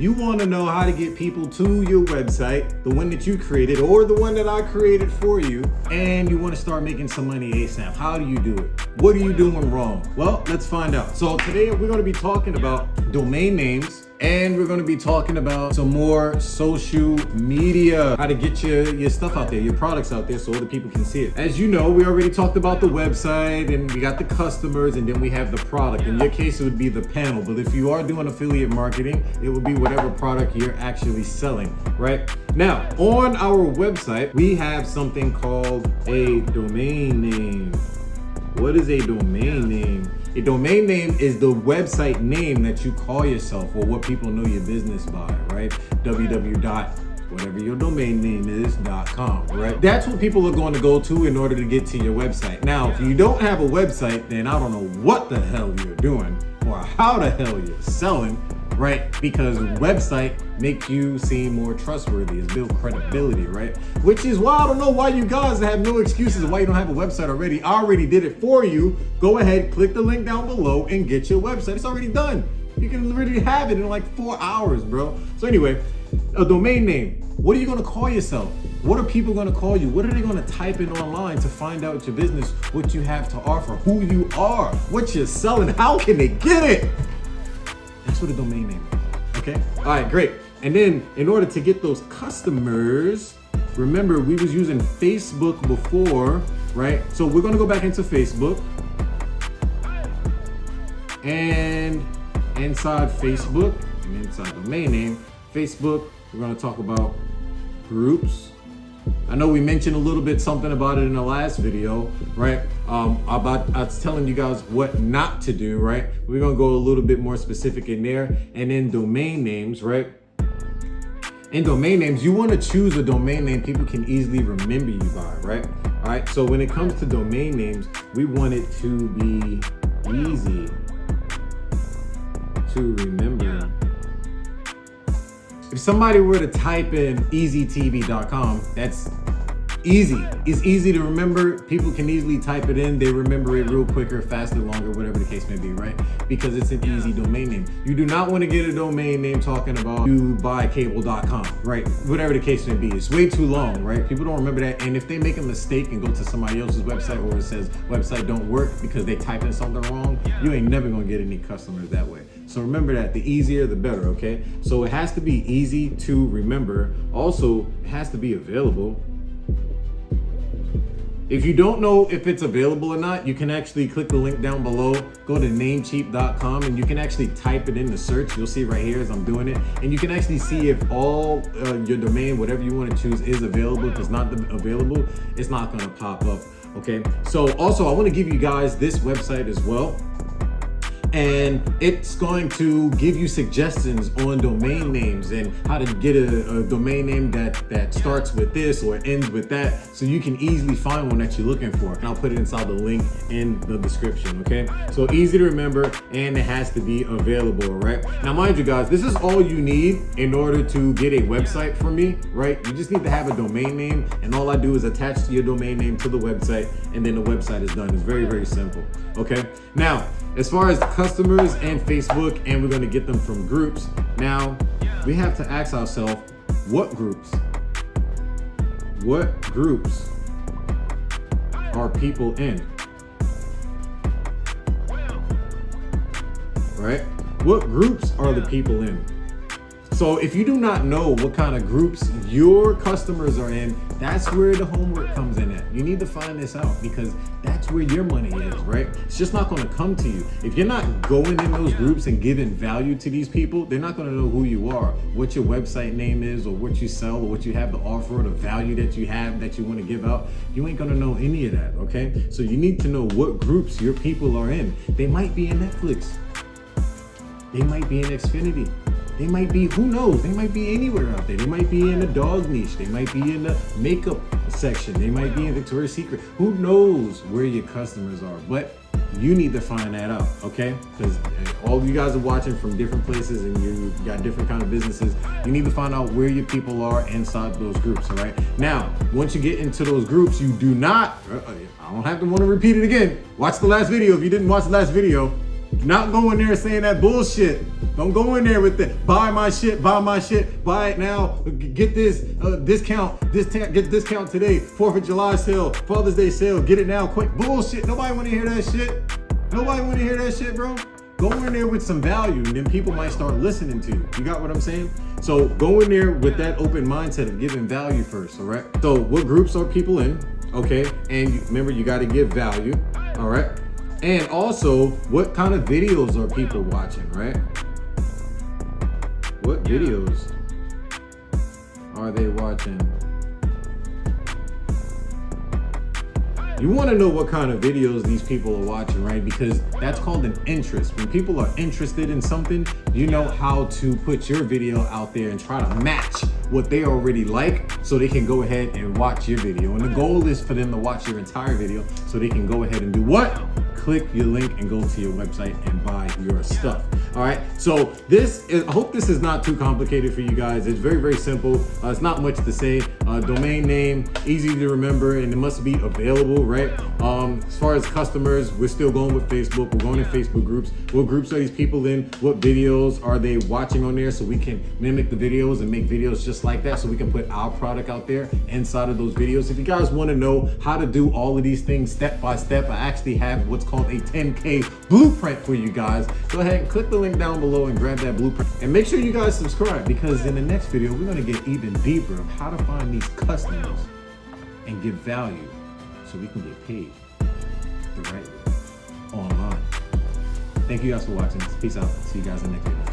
You want to know how to get people to your website, the one that you created or the one that I created for you, and you want to start making some money ASAP. How do you do it? What are you doing wrong? Well, let's find out. So today we're going to be talking about domain names, and we're going to be talking about some more social media, how to get your stuff out there, your products out there so other people can see it. As you know, we already talked about the website, and we got the customers, and then we have the product. In your case, it would be the panel. But if you are doing affiliate marketing, it would be whatever product you're actually selling, right? Now, on our website, we have something called a domain name. What is a domain name? A domain name is the website name that you call yourself or what people know your business by, right? whatever your domain name is .com, right? That's what people are going to go to in order to get to your website. Now, if you don't have a website, then I don't know what the hell you're doing or how the hell you're selling, right? Because website make you seem more trustworthy, it's build credibility, right? Which is why I don't know why you guys have no excuses why you don't have a website already. I already did it for you. Go ahead, click the link down below and get your website. It's already done. You can literally have it in like 4 hours, bro. So anyway, a domain name. What are you gonna call yourself? What are people gonna call you? What are they gonna type in online to find out your business, what you have to offer, who you are, what you're selling, how can they get it? That's what a domain name is, okay? All right, great. And then in order to get those customers, remember we was using Facebook before, right? So we're gonna go back into Facebook, and inside Facebook, and inside domain name, Facebook, we're gonna talk about groups. I know we mentioned a little bit something about it in the last video, right? I was telling you guys what not to do, right? We're gonna go a little bit more specific in there. And then domain names, right? In domain names, you wanna choose a domain name people can easily remember you by, right? All right, so when it comes to domain names, we want it to be easy to remember. If somebody were to type in easytv.com, that's easy. It's easy to remember. People can easily type it in. They remember it real quicker, faster, longer, whatever the case may be, right? Because it's an easy domain name. You do not want to get a domain name talking about youbuycable.com, right? Whatever the case may be. It's way too long, right? People don't remember that. And if they make a mistake and go to somebody else's website where it says website don't work because they type in something wrong, you ain't never gonna get any customers that way. So remember that, the easier the better, okay? So it has to be easy to remember. Also, it has to be available. If you don't know if it's available or not, you can actually click the link down below, go to namecheap.com, and you can actually type it in the search. You'll see right here as I'm doing it. And you can actually see if all your domain, whatever you want to choose, is available. If it's not available, it's not going to pop up, okay? So also, I want to give you guys this website as well. And it's going to give you suggestions on domain names and how to get a domain name that starts with this or ends with that, so you can easily find one that you're looking for. And I'll put it inside the link in the description, okay? So easy to remember, and it has to be available, right? Now, mind you guys, this is all you need in order to get a website from me, right? You just need to have a domain name, and all I do is attach your domain name to the website, and then the website is done. It's very, very simple, okay? Now, as far as customers and Facebook, and we're going to get them from groups. Now, we have to ask ourselves, what groups? What groups are people in? Right? What groups are the people in? So if you do not know what kind of groups your customers are in, that's where the homework comes in at. You need to find this out, because that's where your money is, right? It's just not going to come to you. If you're not going in those groups and giving value to these people, they're not going to know who you are, what your website name is, or what you sell, or what you have to offer, or the value that you have that you want to give out. You ain't going to know any of that, okay? So you need to know what groups your people are in. They might be in Netflix. They might be in Xfinity. They might be, who knows? They might be anywhere out there. They might be in the dog niche. They might be in the makeup section. They might be in Victoria's Secret. Who knows where your customers are? But you need to find that out, okay? Because all of you guys are watching from different places, and you got different kind of businesses. You need to find out where your people are inside those groups, all right? Now, once you get into those groups, you do not, I don't have to want to repeat it again. Watch the last video if you didn't watch the last video. Do not go in there saying that bullshit. Don't go in there with the buy my shit, buy it now, get this discount, get discount today, 4th of July sale, Father's Day sale, get it now, quick. Bullshit. Nobody want to hear that shit. Nobody want to hear that shit, bro. Go in there with some value, and then people might start listening to you. You got what I'm saying? So go in there with that open mindset of giving value first, all right? So what groups are people in, okay? And remember, you got to give value, all right? And also, what kind of videos are people watching, right? What videos are they watching? You want to know what kind of videos these people are watching, right? Because that's called an interest. When people are interested in something, you know how to put your video out there and try to match what they already like so they can go ahead and watch your video. And the goal is for them to watch your entire video so they can go ahead and do what? Click your link and go to your website and buy your stuff. All right, so I hope this is not too complicated for you guys. It's very, very simple. It's not much to say. Domain name, easy to remember, and it must be available, right? As far as customers, we're still going with Facebook. We're going in Facebook groups. What groups are these people in? What videos are they watching on there so we can mimic the videos and make videos just like that so we can put our product out there inside of those videos. If you guys want to know how to do all of these things step by step, I actually have what's called a 10K blueprint for you guys. Go ahead and click the link down below and grab that blueprint. And make sure you guys subscribe, because in the next video, we're gonna get even deeper of how to find these customers and give value so we can get paid the right way online. Thank you guys for watching. Peace out. See you guys in the next video.